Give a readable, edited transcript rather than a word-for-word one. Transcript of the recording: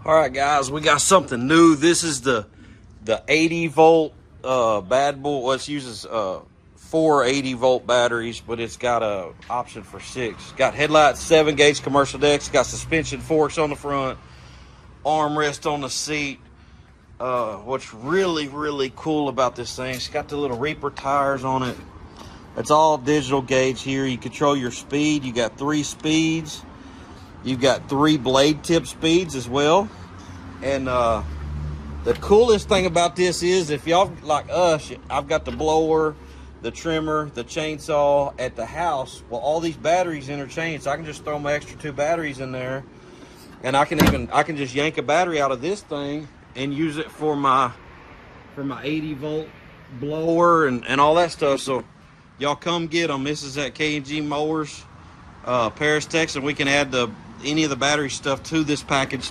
All right, guys, we got something new. This is the 80 volt Bad Boy. Well, it uses 4 80-volt batteries, but it's got a option for 6. Got headlights, 7-gauge commercial decks. Got suspension forks on the front, armrest on the seat. What's really cool about this thing, it's got the little Reaper tires on it. It's all digital gauge here. You control your speed. You got 3 speeds. You've got 3 blade tip speeds as well. And the coolest thing about this is, if y'all like us, I've got the blower, the trimmer, the chainsaw at the house. Well, all these batteries interchange, so I can just throw my extra 2 batteries in there, and I can just yank a battery out of this thing and use it for my 80-volt blower and all that stuff. So y'all come get them. This is at K&G Mowers, Paris, Texas, and we can add any of the battery stuff to this package too.